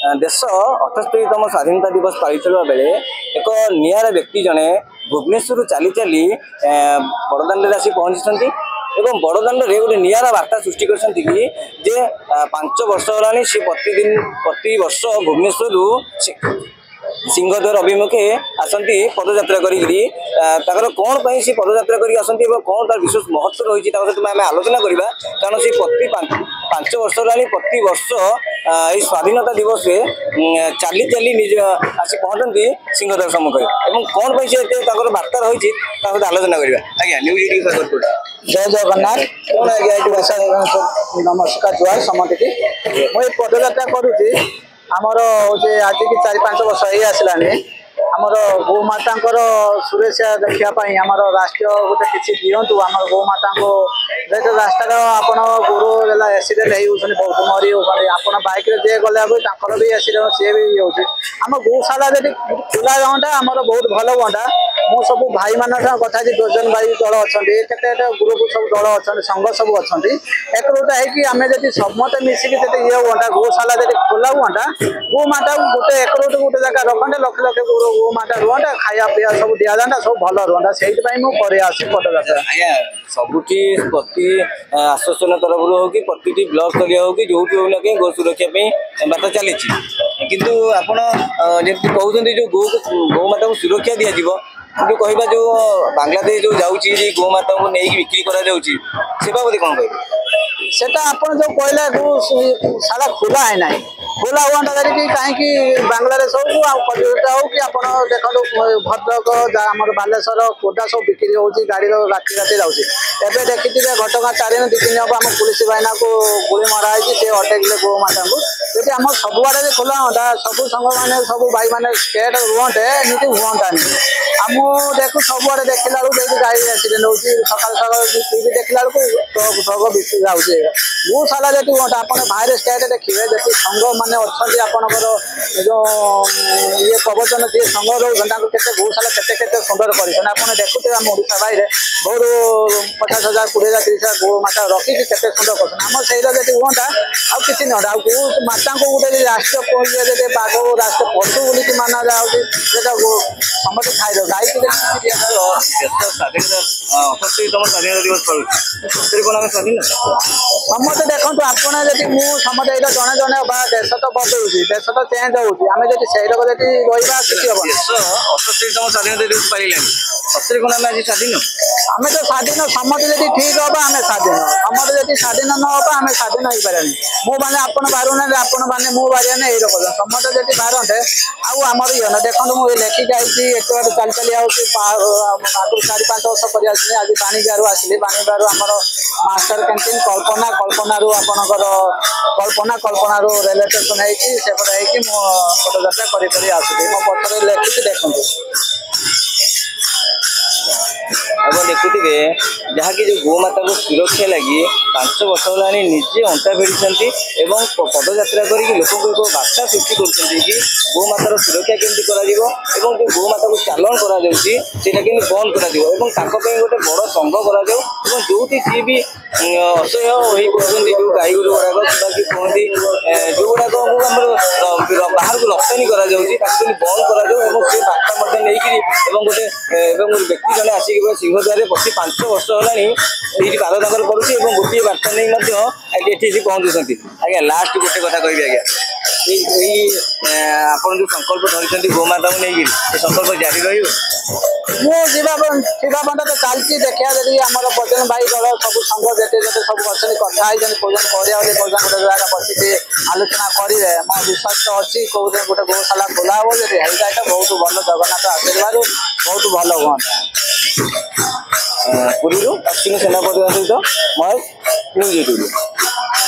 देश 78तम स्वाधीनता दिवस पालित बेले एक निरा व्यक्ति जड़े भुवनेश्वर चली चली बड़दाण्ड आसी पहुँची एवं बड़दाण्ड रे गोटे निरा वार्ता सृष्टि कर 5 वर्ष होगा सी प्रति वर्ष भुवनेश्वर सिंहद्वार अभिमुखे आसती पदयात्रा कर कौन पर सी पदयात्रा कर आसती कौन तार विशेष महत्व रही सहित आम आलोचना करवा कारण सी प्रति 5 वर्ष होगा प्रति वर्ष ये स्वाधीनता दिवस चली चली निज आसी पहुँचती सिंहद्वार सम्मुखें और कौन पर से वार्ता रही सहित आलोचना करवा आज्ञा न्यूज स्वागत जय जगन्नाथ कौन आज्ञा नमस्कार जुआर समति मुझे पदयात्रा करुँची आमर हूँ आज की 4-5 वर्ष ही आसलानी आमर गोमाता सुरक्षा देखापी आमर राष्ट्र गोटे किसी दिंतु आम गोमाता को रास्तार आपण गोर एक्सीडेंट बहुत मरी होती आप बैक जे गला भी एक्सीडेंट सी भी होम गौशाला जी खुला गंटा आम बहुत भल गंटा मु सब भाई मान कथा डजन भाई दल अच्छा केते ग्रुप सब दल अच्छा संघ सब अच्छा एकरूटा होमें जी समस्त मिसिकी ये गंटा गौशाला जी खोला गंटा गोमाता गोटे एकरूट गोटे जगह रखते लक्ष लक्ष गोमाता रुहंटा खाया पीया सब दि जाता सब भल रुहंटा से मुझे पदयात्रा सबुठी प्रति आश्वासन तरफ हो कि प्रति ब्लॉक स्तर हो कि जो होना कहीं गो सुरक्षा बार्ता चली किंतु आपण जमी कहते जो गौमाता को सुरक्षा दि जो कहवा जो बांग्लादेश जो जाऊँगी गोमाता को लेकिन बिक्री से बाबद कौन कह सेटा आपण जो कहले सारा खुला है ना खोला हुआ कहीं बांग्लादेश हो हो कि आप देखो भद्रक आम बालेश्वर खोर्धा सब बिक्री हो गाड़ी राति राति जाऊँगी देखी घटना 4 दिन 2 दिन हम आम पुलिस बाहिना को गुली मराई से अटैक गोमाता को जी आम सबुआड़े खोला हाँ सब संघ मैंने सब भाई मैंने स्टेट रुहते एमती हुआनी आम देखू सबुआड़े देखला गाड़ी एक्सीडेंट हो सकाल सकाल टीवी देखला ट्रक बिक्री जाऊँगी गौशाला जी हाँ आप बाहर स्टेट देखिए जी संघ मैंने अच्छा आपंकर जो ये प्रवचन जी संघ रोक गौशाला के सुंदर कर देखुए आम ओडा बाहर बहुत 50,000 20,000 30,000 गो माता रखी के सुंदर कर से हाँ आउ कि ना गो माता को गोटे राष्ट्र कहते बाघ राष्ट्र पशु बोली माना जाऊँगी समस्त खाई गाई स्वाधीनता दिवस स्वाधीन समस्त देखो आपड़ी मुझे जड़े जड़े देश तो बदलू देश तो चेंज होमें से रहा किसी हम 78तम स्वाधीनता दिवस पाइलानी सतरे कौन आम आज स्वाधीन आम तो स्वाधीन समस्त जी ठीक हम आम स्वाधीन समस्त जी स्वाधीन न हम आम स्वाधीन हो पारे मुझे आप बारूना आपण मैंने मु बारे ये रख समस्त जी बारंटे आमर ये ना देखो मुझे लेखिक आई एक बार चली चली आगुरी 4-5 वर्ष कर आज बाणीबिहारू आसली बाणीबिहारू आमर मास्टर कैंटीन कल्पना कल्पनारू आपणकर कल्पना रेलवे स्टेशन होपटे होपयात्रा कर आसुदी मो पत्र लेखुची देखो अब देखुवे जहाँकि जो गोमाता को सुरक्षा लगी 5 वर्ष होगा निजे अंटा भिड़ी पदयात्रा कर लोक एक बार्ता सृष्टि कर गोमातार सुरक्षा केमती जो गोमाता को चालन करा बंद कर गोटे बड़ संघ कर जो सी भी असह्य हो जो गाई गोरु गुड़ाक कि कहती जो गुड़ाक बाहर को रप्तानी कर बंद कर बार्ता नहीं गोटे व्यक्ति जन आसिक सिंहद्वार प्रति 5 वर्ष होगा ये पाददाखल करुँच गोटे बार्ता नहीं पहुँचुंट आज्ञा लास्ट गोटे कथा कह आप जो संकल्प धरी गोमाता को लेकिन संकल्प जारी मुझा तो चलती देखा जी आम बजन भाई दल सब संघ जेटे जेटे सब अच्छा कथाई भोजन कर जगह बस आलोचना करेंगे मो विश्वास तो अच्छी कौन गोटे गौशाला खोला हम जी हेल्थ बहुत भल जगन्नाथ आशीर्वाद बहुत भल हुआ पुरी अश्विनी सेनापति सहित महेश न्यूज 18।